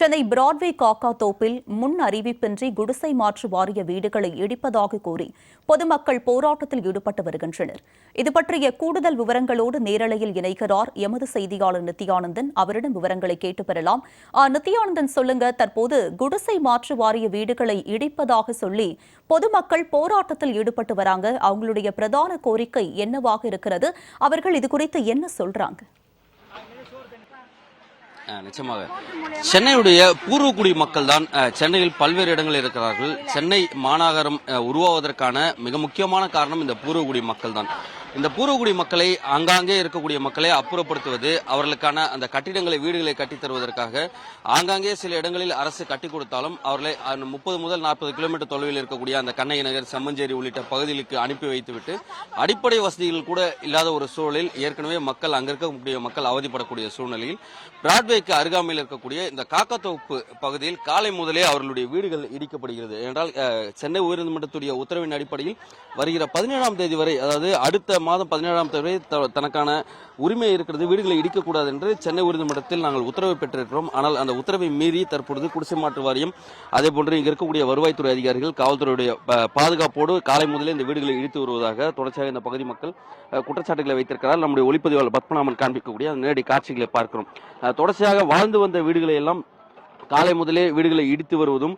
Chennai Broadway காக்காத்தோப்பில் முன் அறிவிப்பின்றி குடிசை மாற்று வாரிய வீடுகளை இடிப்பதாக கூறி பொதுமக்கள் போராட்டத்தில் ஈடுபட்டு வருகின்றனர். இதுபற்றிய கூடுதல் விவரங்களோடு நேரலையில் இணைகிறார் எமது செய்தியாளர் நித்யானந்தன். அவரிடம் விவரங்களை கேட்டு பெறலாம். நித்யானந்தன், சொல்லுங்க, தற்போது குடிசை மாற்று வாரிய வீடுகளை இடிப்பதாக சொல்லி பொதுமக்கள் போராட்டத்தில் ஈடுபட்டு வராங்க. அவங்களுடைய பிரதான கோரிக்கை என்னவாக இருக்கிறது? அவர்கள் இது குறித்து என்ன சொல்றாங்க? நிச்சயமாக சென்னையுடைய பூர்வக்குடி மக்கள் தான் சென்னையில் பல்வேறு இடங்களில் இருக்கிறார்கள். சென்னை மாநகரம் உருவாவதற்கான மிக முக்கியமான காரணம் இந்த பூர்வக்குடி மக்கள் தான். இந்த பூர்வக்குடி மக்களை, ஆங்காங்கே இருக்கக்கூடிய மக்களை அப்புறப்படுத்துவது, அவர்களுக்கான அந்த கட்டிடங்களை, வீடுகளை கட்டித் தருவதற்காக ஆங்காங்கே சில இடங்களில் அரசு கட்டிக் கொடுத்தாலும் அவர்களை 30 முதல் 40 கிலோமீட்டர் தொலைவில் இருக்கக்கூடிய அந்த கண்ணகி நகர், செம்மஞ்சேரி உள்ளிட்ட பகுதிகளுக்கு அனுப்பி வைத்துவிட்டு அடிப்படை வசதிகள் கூட இல்லாத ஒரு சூழலில் ஏற்கனவே மக்கள், அங்க இருக்கக்கூடிய மக்கள் அவதிப்படக்கூடிய சூழ்நிலையில் பிராட்வேக்கு அருகாமையில் இருக்கக்கூடிய இந்த காக்காத்தோப்பு பகுதியில் காலை முதலே அவர்களுடைய வீடுகள் இடிக்கப்படுகிறது. என்றால் சென்னை உயர்நீதிமன்றத்துடைய உத்தரவின் அடிப்படையில் வருகிற 17ஆம் தேதி வரை, அதாவது அடுத்த மாதம் 17ஆம் தேதி தனக்கான உரிமை இருக்கிறது, வீடுகளை இடிக்கக்கூடாது என்று சென்னை உயர்நீதிமன்றத்தில் நாங்கள் உத்தரவை பெற்றிருக்கிறோம். ஆனால் அந்த உத்தரவை மீறி தற்பொழுது குடிசை மாற்று வாரியம், அதே போன்று இங்கு இருக்கக்கூடிய வருவாய்த்துறை அதிகாரிகள், காவல்துறையுடைய பாதுகாப்போடு காலை முதலே இந்த வீடுகளை இடித்து வருவதாக தொடர்ச்சியாக இந்த பகுதி மக்கள் குற்றச்சாட்டுகளை வைத்திருக்கிறார். நம்முடைய ஒளிப்பதிவாளர் பத்மநாபன் காண்பிக்கக்கூடிய அந்த நேரடி காட்சிகளை பார்க்கிறோம். தொடர்ச்சியாக வாழ்ந்து வந்த வீடுகளை எல்லாம் காலை முதலே வீடுகளை இடித்து வருவதும்,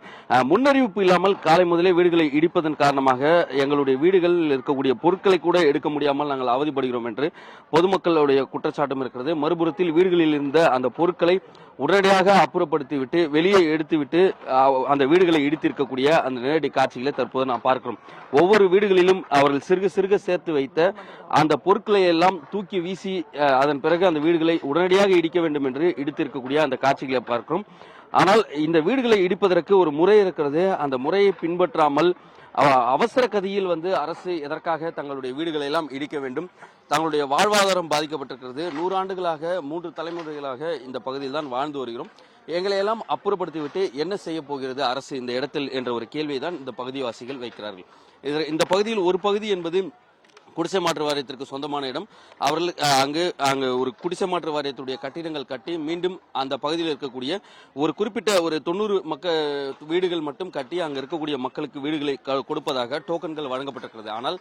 முன்னறிவிப்பு இல்லாமல் காலை முதலே வீடுகளை இடிப்பதன் காரணமாக எங்களுடைய வீடுகளில் இருக்கக்கூடிய பொருட்களை கூட எடுக்க முடியாமல் நாங்கள் அவதிப்படுகிறோம் என்று பொதுமக்களுடைய குற்றச்சாட்டும் இருக்கிறது. மறுபுறத்தில் வீடுகளில் இருந்த அந்த பொருட்களை உடனடியாக அப்புறப்படுத்திவிட்டு வெளியே எடுத்துவிட்டு அந்த வீடுகளை இடித்திருக்கக்கூடிய அந்த நேரடி காட்சிகளை தற்போது நாம் பார்க்கிறோம். ஒவ்வொரு வீடுகளிலும் அவர்கள் சிறுக சிறுக சேர்த்து வைத்த அந்த பொருட்களை எல்லாம் தூக்கி வீசி அதன் பிறகு அந்த வீடுகளை உடனடியாக இடிக்க வேண்டும் என்று இடித்திருக்கக்கூடிய அந்த காட்சிகளை பார்க்கிறோம். ஆனால் இந்த வீடுகளை இடிப்பதற்கு ஒரு முறை இருக்கிறது. அந்த முறையை பின்பற்றாமல் அவசர கதியில் அரசு எதற்காக தங்களுடைய வீடுகளை எல்லாம் இடிக்க வேண்டும்? தங்களுடைய வாழ்வாதாரம் பாதிக்கப்பட்டிருக்கிறது. 100 ஆண்டுகளாக, 3 தலைமுறைகளாக இந்த பகுதியில் தான் வாழ்ந்து வருகிறோம். எங்களை எல்லாம் அப்புறப்படுத்திவிட்டு என்ன செய்ய போகிறது அரசு இந்த இடத்தில் என்ற ஒரு கேள்வியை தான் இந்த பகுதிவாசிகள் வைக்கிறார்கள். இந்த பகுதியில் ஒரு பகுதி என்பது குடிசை மாற்று வாரியத்திற்கு சொந்தமான இடம். அவர்கள் அங்கு ஒரு குடிசை மாற்று வாரியத்துடைய கட்டிடங்கள் கட்டி மீண்டும் அந்த பகுதியில் இருக்கக்கூடிய ஒரு குறிப்பிட்ட ஒரு 90 வீடுகள் மட்டும் கட்டி அங்க இருக்கக்கூடிய மக்களுக்கு வீடுகளை கொடுப்பதாக டோக்கன்கள் வழங்கப்பட்டிருக்கிறது. ஆனால்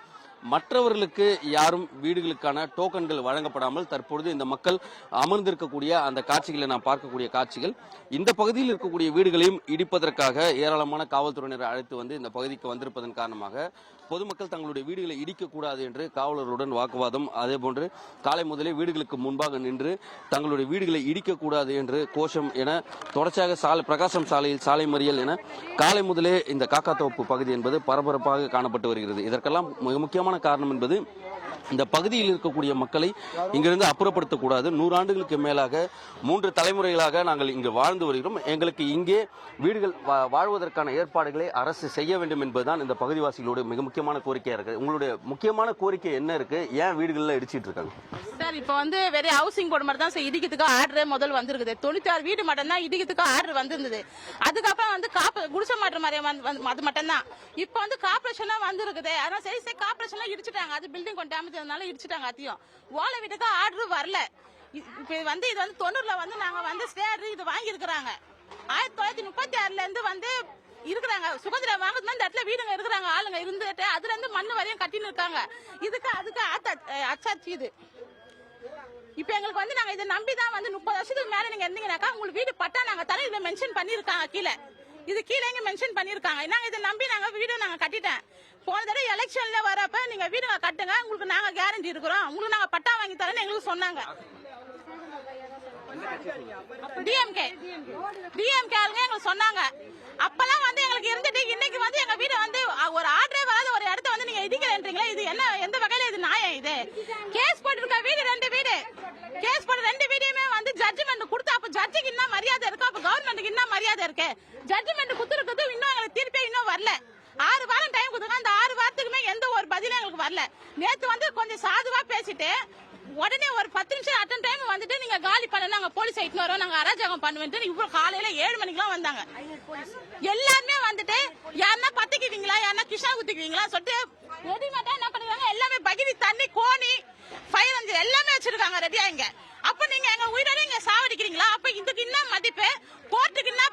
மற்றவர்களுக்கு யாரும் வீடுகளுக்கான டோக்கன்கள் வழங்கப்படாமல் தற்பொழுது இந்த மக்கள் அமர்ந்திருக்கக்கூடிய அந்த காட்சிகளை நாம் பார்க்கக்கூடிய காட்சிகள், இந்த பகுதியில் இருக்கக்கூடிய வீடுகளையும் இடிப்பதற்காக ஏராளமான காவல்துறையினரை அழைத்து இந்த பகுதிக்கு வந்திருப்பதன் காரணமாக பொதுமக்கள் தங்களுடைய வீடுகளை இடிக்கக்கூடாது என்று காவலர்களுடன் வாக்குவாதம், அதே போன்று காலை முதலே வீடுகளுக்கு முன்பாக நின்று தங்களுடைய வீடுகளை இடிக்கக்கூடாது என்று கோஷம் என தொடர்ச்சியாக பிரகாசம் சாலையில் சாலை மறியல் என காலை முதலே இந்த காக்காத்தோப்பு பகுதி என்பது பரபரப்பாக காணப்பட்டு வருகிறது. இதற்கெல்லாம் மிக முக்கியமான காரணம் என்பது இந்த பகுதியில் இருக்கக்கூடிய மக்களை இங்கிருந்து அப்புறப்படுத்தக்கூடாது. 100 ஆண்டுகளுக்கு மேலாக 3 தலைமுறைகளாக நாங்கள் இங்கு வாழ்ந்து வருகிறோம். எங்களுக்கு இங்கே வீடுகள் வாழ்வதற்கான ஏற்பாடுகளை அரசு செய்ய வேண்டும் என்பதுதான் இந்த பகுதிவாசிகளோட மிக முக்கியமான கோரிக்கையா இருக்கு. உங்களுடைய முக்கியமான கோரிக்கை என்ன இருக்கு? ஏன் வீடுகள்ல இடிச்சிட்டு இருக்காங்க? சார், இப்ப வெறும் ஹவுசிங் போர்டு மட்டும் தான் இடிக்கிறதுக்கு ஆர்டர் முதல் வந்திருக்குது. 96 வீடு மட்டும் தான் இடிக்கிறதுக்கு ஆர்டர் வந்திருந்தது. அதுக்கப்புறம் குடிசை மாற்று மாதிரி அது மட்டும் தான். இப்ப கார்பரேஷனா வந்திருக்குது. அதனால சரி கார்பரேஷனா இடிச்சுட்டாங்க. அது பில்டிங் கொஞ்சம் டேமேஜ் ஆனதுனால இடிச்சுட்டாங்க. அதையும் ஓலை வீட்டுக்கு ஆர்டர் வரல. இப்ப இது 90ல நாங்க ஸ்டே இது வாங்கி இருக்கிறாங்க. 1936ல இருந்து இருக்கிறாங்க. சுதந்திரம் வாங்குறது இந்த இடத்துல வீடுங்க இருக்கிறாங்க, ஆளுங்க இருந்துட்டு அதுல இருந்து மண்ணு வரையும் கட்டின்னு இருக்காங்க. அதுக்கு அச்சாச்சு இது. இப்ப எங்களுக்கு நாங்க இதை நம்பிதான் 30 வருஷத்துக்கு மேல நீங்க இருந்தீங்கன்னாக்கா உங்களுக்கு வீடு பட்டா நாங்க தர இதை மென்ஷன் பண்ணிருக்காங்க. கீழே மென்ஷன் பண்ணிருக்காங்க. நாங்க இதை நம்பி வீடு நாங்க கட்டிட்டேன். போன தடவை எலெக்ஷன்ல வரப்ப நீங்க வீடுங்க கட்டுங்க, உங்களுக்கு நாங்க கேரண்டி இருக்கிறோம், உங்களுக்கு நாங்க பட்டா வாங்கி தரேன்னு எங்களுக்கு சொன்னாங்க. டிஎம்கே ஆளுங்க எங்களுக்கு சொன்னாங்க. அப்பெல்லாம் எங்களுக்கு இருந்துட்டு இன்னைக்கு எங்க வீடு ஒரு ஆர்டரே வராத ஒரு இடத்த நீங்க இடிக்கிறீங்களா? இது என்ன, எந்த வகையில இது நியாயம்? இது கேஸ் போட்டு வீடு 2 வீடு கேஸ் போட்டு 2 வீடையுமே ஜட்ஜ்மெண்ட் கொடுத்தா அப்ப ஜட்ஜுக்கு என்ன மரியாதை இருக்கு? அப்ப கவர்மெண்ட்டுக்கு என்ன மரியாதை இருக்கு? ஜட்ஜ்மெண்ட் குடுத்துருக்குது, இன்னும் எங்களுக்கு தீர்ப்பே இன்னும் வரல. 6 வாரம் டைம் கொடுத்துருக்காங்க. அந்த 6 வாரத்துக்குமே எந்த ஒரு பதிலும் எங்களுக்கு வரல. நேத்து கொஞ்சம் சாதுவா பேசிட்டு உடனே ஒரு 10 நிமிஷம் அட்டன் டைம் நீங்க காலி பண்ண, நாங்க போலீஸ் ஐட்டு வரோம், நாங்க அராஜகம் பண்ணுவேன். இவ்வளவு காலையில 7 மணிக்கெல்லாம் வந்தாங்க. எல்லாருமே யாருன்னா பத்திக்குவீங்களா, யாருன்னா கிருஷ்ணா குத்திக்குவீங்களா சொல்லிட்டு ரெடிமேட்டா என்ன பண்ணிருக்காங்க, எல்லாமே பகிரி தண்ணி, கோணி, ஃபயர் இன்ஜின் எல்லாமே வச்சிருக்காங்க ரெடியா. இங்க அப்ப நீங்க எங்க உயிரோட இங்க சாவடிக்கிறீங்களா? அப்ப இதுக்கு என்ன மதிப்பு? கோர்ட்டுக்கு என்ன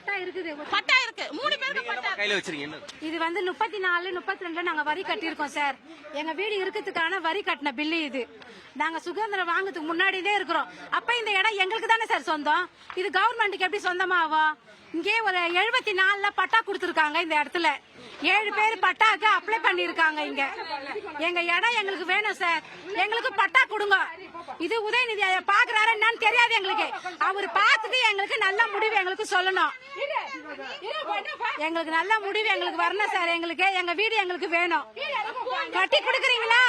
பட்டா இருக்குது. பட்டா இருக்கு, 3 பேருக்கு பட்டா கையில வச்சிருக்கீங்க என்ன? இது வந்து 34, 32 நாங்க வரி கட்டியிருக்கோம் சார். எங்க வீடு இருக்கிறதுக்கான வரி கட்டின பில்லு இது. நாங்க சுதந்திரம் வாங்குறதுக்கு முன்னாடியே இருக்கிறோம். அப்ப இந்த இடம் எங்களுக்கு தானே சார் சொந்தம். இது கவர்மெண்ட்டுக்கு எப்படி சொந்தமா ஆகும்? இங்கே ஒரு 74ல பட்டா கொடுத்துருக்காங்க. இந்த இடத்துல 7 பேர் பட்டாக்கு அப்ளை பண்ணிருக்காங்க. இங்க எங்க இடம் எங்களுக்கு வேணும் சார். எங்களுக்கு பட்டா கொடுங்க. இது உதயநிதி பாக்குறாரு என்னன்னு தெரியாது எங்களுக்கு. அவர் பார்த்துட்டு எங்களுக்கு நல்ல முடிவு எங்களுக்கு சொல்லணும். எங்களுக்கு நல்ல முடிவு எங்களுக்கு வரணும் சார். எங்களுக்கு எங்க வீடு எங்களுக்கு வேணும். கட்டி கொடுக்குறீங்களா?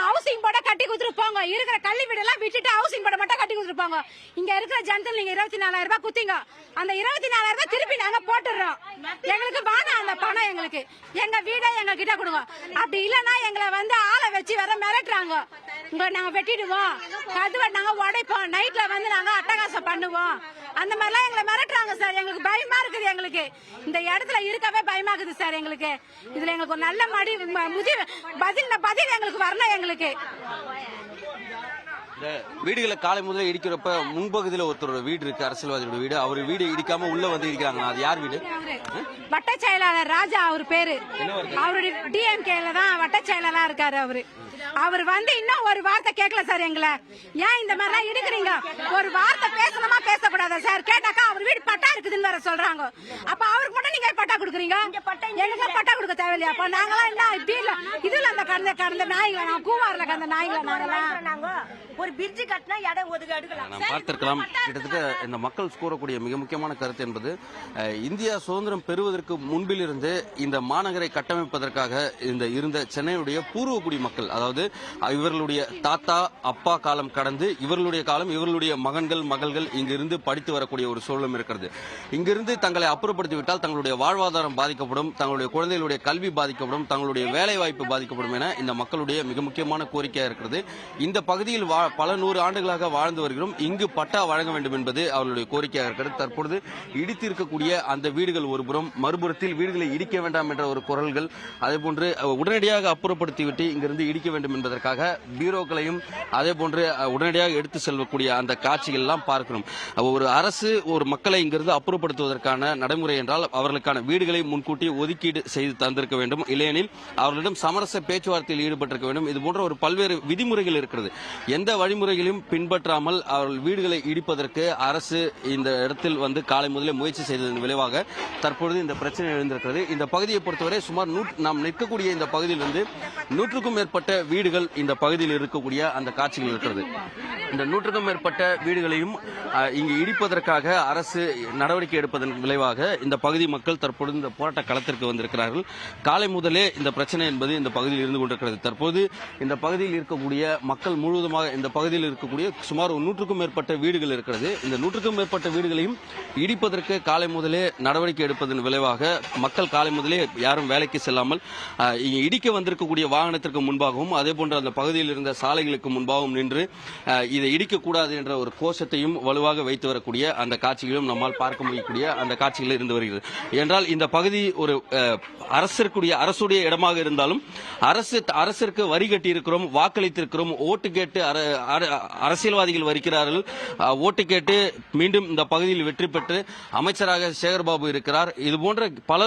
ஹவுசிங் போட கட்டி கொடுத்துட்டு போங்க. இருக்கிற கல்வி வீடு எல்லாம் விட்டுட்டு ஹவுசிங் போட மட்டும் கட்டி கொடுத்துட்டு போங்க. இங்க இருக்கிற ஜனத்தில் நீங்க 24,000 ரூபாய் குத்திங்க. அந்த 24,000 ரூபாய் திருப்பி நாங்க போட்டுறோம். எங்களுக்கு வேணாம் அந்த பணம். எங்களுக்கு எங்க வீட எங்க கிட்ட கொடுங்க. அப்படி இல்லன்னா எங்களை வந்து ஆளை வச்சு வேற மிரட்டுறாங்க. இங்க நாங்க வெட்டிடுவோம், கதவை நாங்க உடைப்போம், நைட்ல வந்து நாங்க அட்டகாசம் பண்ணுவோம், அந்த மாதிரிலாம் எங்களை மிரட்டுறாங்க சார். எங்களுக்கு பயமா இருக்குது. எங்களுக்கு இந்த இடத்துல இருக்கவே பயமா இருக்குது சார். எங்களுக்கு இதுல எங்களுக்கு ஒரு நல்ல பதில் எங்களுக்கு வரணும். எங்களுக்கு இந்த வீடுகளை காலை முதல்ல இடிக்கிறப்ப முன்பகுதியில ஒருத்தரோட வீடு இருக்கு, அரசியல்வாதியோட வீடு. அவர் வீடு இடிக்காம உள்ள வந்து இடிக்கிறாங்க. அது யார் வீடு? வட்ட செயலாளர் ராஜா அவர் பேரு. அவருடைய டிஎம்கேல தான் வட்ட செயலாளரா இருக்காரு அவரு. அவர் வந்து இன்னும் ஒரு வார்த்தை கேட்கல சார். எங்களை ஏன் இந்த மாதிரி எல்லாம் இடிக்கிறீங்க? ஒரு வார்த்தை பேசணுமா பேசக்கூடாதா சார்? கேட்டாக்கா அவர் வீடு பட்டா இருக்குதுன்னு வேற சொல்றாங்க. அப்ப அவருக்கு மட்டும் நீங்க பட்டா கொடுக்குறீங்க, எங்களுக்கு பட்டா கொடுக்க தேவையில்லையா? அப்ப நாங்களாம் என்ன இப்படி இல்ல இதுல அந்த கடந்த நாய்களை நான் கூவாரில் கடந்த நாய்களை நாங்களாம் ஒரு பிரிட்ஜ் கட்டினா இடம் ஒதுக்க எடுக்கலாம். நாம் பார்த்திருக்கலாம். கிட்டத்தட்ட இந்த மக்கள் கூறக்கூடிய மிக முக்கியமான கருத்து என்பது, இந்தியா சுதந்திரம் பெறுவதற்கு முன்பிலிருந்து இந்த மாநகரை கட்டமைப்பதற்காக இருந்த சென்னையுடைய பூர்வகுடி மக்கள், அதாவது இவர்களுடைய தாத்தா அப்பா காலம் கடந்து இவர்களுடைய காலம், இவர்களுடைய மகன்கள் மகள்கள் இங்கிருந்து படித்து வரக்கூடிய ஒரு சூழலும் இருக்கிறது. இங்கிருந்து தங்களை அப்புறப்படுத்திவிட்டால் தங்களுடைய வாழ்வாதாரம் பாதிக்கப்படும், தங்களுடைய குழந்தைகளுடைய கல்வி பாதிக்கப்படும், தங்களுடைய வேலை வாய்ப்பு பாதிக்கப்படும் என இந்த மக்களுடைய மிக முக்கியமான கோரிக்கையாக இருக்கிறது. இந்த பகுதியில் பல 100 ஆண்டுகளாக வாழ்ந்து வருகிறோம், இங்கு பட்டா வழங்க வேண்டும் என்பது அவர்களுடைய கோரிக்கையாக இருக்கிறது. தற்பொழுது இடித்திருக்கக்கூடிய அந்த வீடுகள் ஒருபுறம், மறுபுறத்தில் வீடுகளை இடிக்க வேண்டாம் என்ற ஒரு குரல்கள், அதேபோன்று உடனடியாக அப்புறப்படுத்திவிட்டு இங்கிருந்து இடிக்க வேண்டும் என்பதற்காக பீரோக்களையும் அதேபோன்று உடனடியாக எடுத்து செல்லக்கூடிய அந்த காட்சிகள் எல்லாம் பார்க்கிறோம். ஒரு அரசு ஒரு மக்களை இங்கிருந்து அப்புறப்படுத்துவதற்கான நடைமுறை என்றால் அவர்களுக்கான வீடுகளை முன்கூட்டி ஒதுக்கீடு செய்து தந்திருக்க வேண்டும். இல்லையெனில் அவர்களிடம் சமரச பேச்சுவார்த்தையில் ஈடுபட்டிருக்க வேண்டும். இது போன்ற ஒரு பல்வேறு விதிமுறைகள் இருக்கிறது. எந்த வழிமுறைகளையும் பின்பற்றாமல் அவர்கள் வீடுகளை இடிப்பதற்கு அரசு இந்த இடத்தில் வந்து காலை முதலே முயற்சி செய்ததன் விளைவாக தற்பொழுது இந்த பிரச்சனை எழுந்திருக்கிறது. இந்த பகுதியை பொறுத்தவரை சுமார் நாம் நிற்கக்கூடிய இந்த பகுதியிலிருந்து 100க்கும் மேற்பட்ட வீடுகள் இந்த பகுதியில் இருக்கக்கூடிய அந்த காட்சிகள் இருக்கிறது. இந்த 100க்கும் மேற்பட்ட வீடுகளையும் இங்கு இடிப்பதற்காக அரசு நடவடிக்கை எடுப்பதன் விளைவாக இந்த பகுதி மக்கள் தற்பொழுது இந்த போராட்ட களத்திற்கு வந்திருக்கிறார்கள். காலை முதலே இந்த பிரச்சனை என்பது இந்த பகுதியில் இருந்து கொண்டிருக்கிறது. தற்போது இந்த பகுதியில் இருக்கக்கூடிய மக்கள் முழுவதுமாக இந்த பகுதியில் இருக்கக்கூடிய சுமார் 100க்கும் மேற்பட்ட வீடுகள் இருக்கிறது. இந்த 100க்கும் மேற்பட்ட வீடுகளையும் இடிப்பதற்கு காலை முதலே நடவடிக்கை எடுப்பதன் விளைவாக மக்கள் காலை முதலே யாரும் வேலைக்கு செல்லாமல் இடிக்க வந்திருக்கக்கூடிய வாகனத்திற்கு முன்பாகவும் அதேபோன்று அந்த பகுதியில் இருந்த சாலைகளுக்கு முன்பாகவும் நின்று இதை இடிக்கக்கூடாது என்ற ஒரு கோஷத்தையும் வலுவாக வைத்து வரக்கூடிய அந்த காட்சிகளும் நம்மால் பார்க்க முடியக்கூடிய அந்த காட்சிகள் இருந்து வருகிறது. என்றால் இந்த பகுதி ஒரு அரசுடைய இடமாக இருந்தாலும் அரசிற்கு வரி கட்டி இருக்கிறோம், வாக்களித்திருக்கிறோம், ஓட்டு கேட்டு அரசியல்வாதிகள் வருகிறார்கள், ஓட்டு கேட்டு மீண்டும் இந்த பகுதியில் வெற்றி பெற்று அமைச்சராக சேகர்பாபு இருக்கிறார். இது போன்ற பல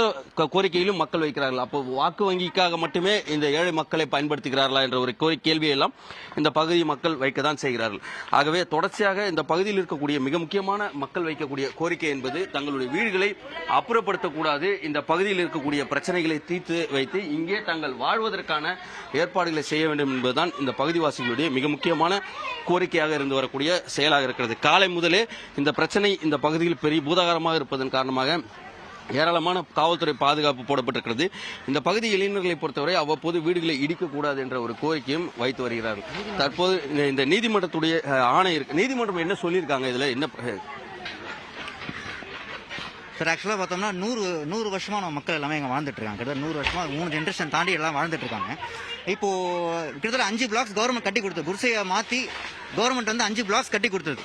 கோரிக்கையிலும் மக்கள் வைக்கிறார்கள். அப்போ வாக்கு வங்கிக்காக மட்டுமே இந்த ஏழை மக்களை பயன்படுத்துகிறார்களா என்ற ஒரு கேள்வியெல்லாம் இந்த பகுதி மக்கள் வைக்கத்தான் செய்கிறார்கள். ஆகவே தொடர்ச்சியாக இந்த பகுதியில் இருக்கக்கூடிய மிக முக்கியமான மக்கள் வைக்கக்கூடிய கோரிக்கை என்பது தங்களுடைய வீடுகளை அப்புறப்படுத்தக்கூடாது, இந்த பகுதியில் இருக்கக்கூடிய பிரச்சனைகளை தீர்த்து வைத்து இங்கே தங்கள் வாழ்வதற்கான ஏற்பாடுகளை செய்ய வேண்டும் என்பதுதான் இந்த பகுதிவாசிகளுடைய மிக முக்கியமான கோரிக்கையாக இருந்து வரக்கூடிய செயலாக இருக்கிறது. காலை முதலே இந்த பிரச்சனை இந்த பகுதியில் பெரிய பூதாகாரமாக இருப்பதன் காரணமாக ஏராளமான காவல்துறை பாதுகாப்பு போடப்பட்டிருக்கிறது. இந்த பகுதி இளைஞர்களை பொறுத்தவரை அவ்வப்போது வீடுகளை இடிக்கக்கூடாது என்ற ஒரு கோரிக்கையும் வைத்து வருகிறார்கள். தற்போது இந்த நீதிமன்றத்துடைய ஆணை இருக்கு. நீதிமன்றம் என்ன சொல்லியிருக்காங்க? இதுல என்ன சார், ஆக்சுவலாக பார்த்தோம்னா 100 வருஷமா நம்ம மக்கள் எல்லாமே இங்கே வாழ்ந்துட்டு இருக்காங்க. கிட்டத்தட்ட 100 வருஷமா 3 ஜென்ரேஷன் தாண்டி எல்லாம் வாழ்ந்துட்டு இருக்காங்க. இப்போ கிட்டத்தட்ட 5 பிளாக்ஸ் கவர்மெண்ட் கட்டி கொடுத்தது, குடிசையை மாற்றி கவர்மெண்ட் வந்து 5 பிளாக்ஸ் கட்டி கொடுத்தது.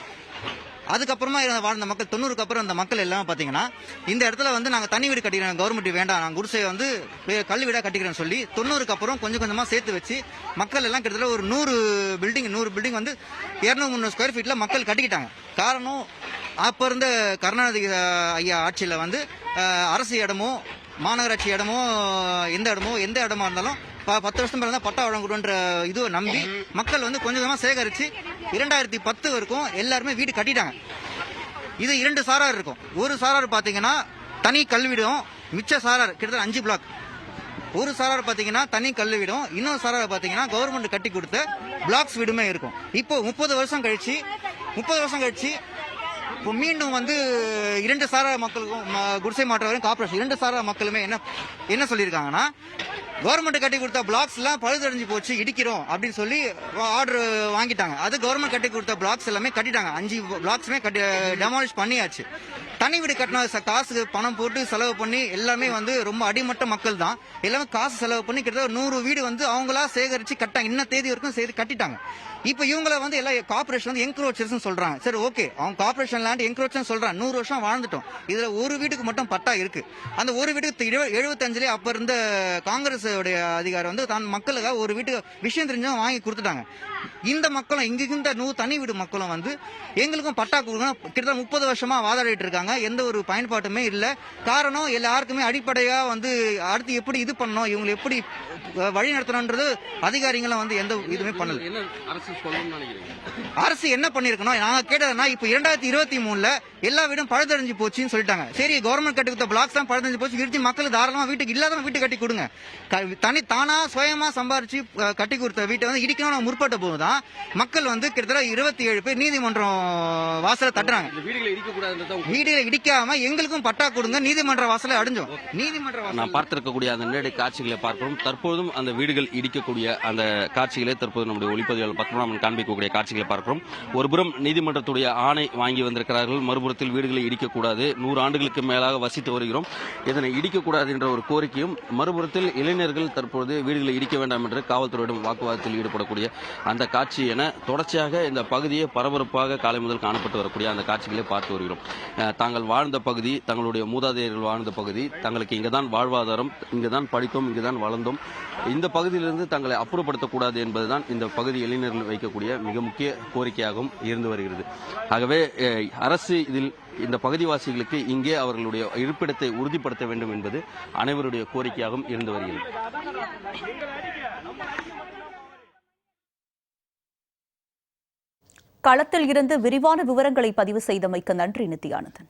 அதுக்கப்புறமா வாழ்ந்த மக்கள் 90க்கு அப்புறம் அந்த மக்கள் எல்லாம் பார்த்தீங்கன்னா இந்த இடத்துல வந்து நாங்கள் தனி வீடு கட்டிக்கிறோம், கவர்மெண்ட் வேண்டாம், நாங்கள் குடிசையை வந்து கல் வீடாக கட்டிக்கிறேன்னு சொல்லி 90க்கு அப்புறம் கொஞ்சம் கொஞ்சமாக சேர்த்து வச்சு மக்கள் எல்லாம் கிட்டத்தட்ட ஒரு 100 பில்டிங் வந்து 200-300 ஸ்கொயர் ஃபீட்டில் மக்கள் கட்டிக்கிட்டாங்க. காரணம் அப்போ இருந்த கருணாநிதி ஐயா ஆட்சியில் வந்து அரசு இடமோ மாநகராட்சி இடமோ எந்த இடமா இருந்தாலும் 10 வருஷம் மேலே தான் பட்டா வழங்கணுன்ற இதுவை நம்பி மக்கள் வந்து கொஞ்சம் கொஞ்சமாக சேகரித்து 2010 வரைக்கும் எல்லாருமே வீடு கட்டிட்டாங்க. இது 2 சாரார் இருக்கும். ஒரு சாரார் பார்த்தீங்கன்னா தனி கல்விடம், மிச்ச சாரார் கிட்டத்தட்ட 5 பிளாக். ஒரு சாரார் பார்த்தீங்கன்னா தனி கல்விடம், இன்னொரு சாரார் பார்த்தீங்கன்னா கவர்மெண்ட் கட்டி கொடுத்த பிளாக்ஸ் வீடுமே இருக்கும். இப்போ 30 வருஷம் கழிச்சு இப்போ மீண்டும் வந்து 2 சாரார் மக்களுக்கும் குடிசை மாற்றவரையும் கார்பரேஷன் 2 சாரார் மக்களுமே என்ன சொல்லியிருக்காங்கன்னா, கவர்மெண்ட் கட்டி கொடுத்த பிளாக்ஸ் எல்லாம் பழுதடைஞ்சு போச்சு, இடிக்கிறோம் அப்படின்னு சொல்லி ஆர்டர் வாங்கிட்டாங்க. அது கவர்மெண்ட் கட்டி கொடுத்த பிளாக்ஸ் எல்லாமே கட்டிட்டாங்க. 5 பிளாக்ஸுமே டெமாலிஷ் பண்ணியாச்சு. தனி வீடு கட்டின காசு பணம் போட்டு செலவு பண்ணி எல்லாமே வந்து ரொம்ப அடிமட்ட மக்கள் தான். எல்லாமே காசு செலவு பண்ணி கிட்டத்தட்ட 100 வீடு வந்து அவங்களா சேகரிச்சு கட்டாங்க. இன்ன தேதி வரைக்கும் செய்து கட்டிட்டாங்க. இப்ப இவங்கள வந்து எல்லாம் கார்பரேஷன் வந்து என்க்ரோச்சர்ஸ் சொல்றாங்க. சரி, ஓகே, அவங்க கார்பரேஷன் லேண்ட் என்க்ரோச்சர் சொல்றாங்க. 100 வருஷம் வாழ்ந்துட்டோம். இதுல ஒரு வீட்டுக்கு மட்டும் பட்டா இருக்கு. அந்த ஒரு வீட்டுக்கு 75 அப்ப இருந்த காங்கிரஸ் அதிகாரி வந்து தான் மக்களுக்காக ஒரு வீட்டுக்கு விஷயம் தெரிஞ்சவங்க வாங்கி கொடுத்துட்டாங்க. இந்த மக்களும் இங்க இருந்த 100 தனி வீடு மக்களும் வந்து எங்களுக்கும் பட்டா கொடுக்கணும் கிட்டத்தட்ட 30 வருஷமா வாதாடிட்டு இருக்காங்க. எந்த ஒரு பயன்பாட்டுமே இல்ல. காரணம் எல்லாருக்குமே அடிப்படையா வந்து அடுத்து எப்படி இது பண்ணணும், இவங்களை எப்படி வழி நடத்தணும்ன்றது அதிகாரிகளும் வந்து எந்த இதுவுமே பண்ணல. அரசு என்ன பண்ணிருக்கணும் நாங்க கேட்டதுன்னா, இப்ப 2023ல எல்லா வீடும் பழுதடைஞ்சு போச்சுன்னு சொல்லிட்டாங்க. சரி, கவர்மெண்ட் கட்டி கொடுத்த பிளாக்ஸ் தான் பழுதடைஞ்சு போச்சு, இடிச்சு மக்கள் தாராளமா வீட்டுக்கு இல்லாத வீட்டு கட்டி கொடுங்க. தானா சுயமா சம்பாரிச்சு கட்டி கொடுத்த வீட்டை வந்து இடிக்கணும் முற்பட்ட போதுதான் மக்கள் வந்து கிட்டத்தட்ட 27 பேர் நீதிமன்றம் வாசல தட்டுறாங்க. வீடுகளை இடிக்காம எங்களுக்கும் பட்டா கொடுங்க, நீதிமன்ற வாசலை அடைஞ்சோம். நான் பார்த்திருக்கக்கூடிய அந்த நேரடி காட்சிகளை பார்க்கிறோம். தற்போதும் அந்த வீடுகள் இடிக்கக்கூடிய அந்த காட்சிகளை தற்போது நம்முடைய ஒளிப்பதிவாளர் பத்மநாபன் காண்பிக்கக்கூடிய காட்சிகளை பார்க்கிறோம். ஒருபுறம் நீதிமன்றத்துடைய ஆணை வாங்கி வந்திருக்கிறார்கள், மறுபுறத்தில் வீடுகளை இடிக்கக்கூடாது, 100 ஆண்டுகளுக்கு மேலாக வசித்து வருகிறோம், இதனை இடிக்கக்கூடாது என்ற ஒரு கோரிக்கையும், மறுபுறத்தில் இளைஞர்கள் தற்போது வீடுகளை இடிக்க வேண்டாம் என்று காவல்துறையிடம் வாக்குவாதத்தில் ஈடுபடக்கூடிய அந்த காட்சி என தொடர்ச்சியாக இந்த பகுதியை பரபரப்பாக காலை முதல் காணப்பட்டு வரக்கூடிய அந்த காட்சிகளை பார்த்து வருகிறோம். தாங்கள் வாழ்ந்த பகுதி, தங்களுடைய மூதாதையர்கள் வாழ்ந்த பகுதி, தங்களுக்கு இங்குதான் வாழ்வாதாரம், இங்குதான் படித்தோம், இங்குதான் வளர்ந்தோம், இந்த பகுதியிலிருந்து தங்களை அப்புறப்படுத்தக்கூடாது என்பதுதான் இந்த பகுதி இளைஞர்கள் வைக்கக்கூடிய மிக முக்கிய கோரிக்கையாகவும் இருந்து வருகிறது. ஆகவே அரசு இதில் இந்த பகுதிவாசிகளுக்கு இங்கே அவர்களுடைய இருப்பிடத்தை உறுதிப்படுத்த வேண்டும் என்பது அனைவருடைய கோரிக்கையாகவும் இருந்து வருகிறது. களத்தில் இருந்து விரிவான விவரங்களை பதிவு செய்தமைக்கு நன்றி நித்யானந்தன்.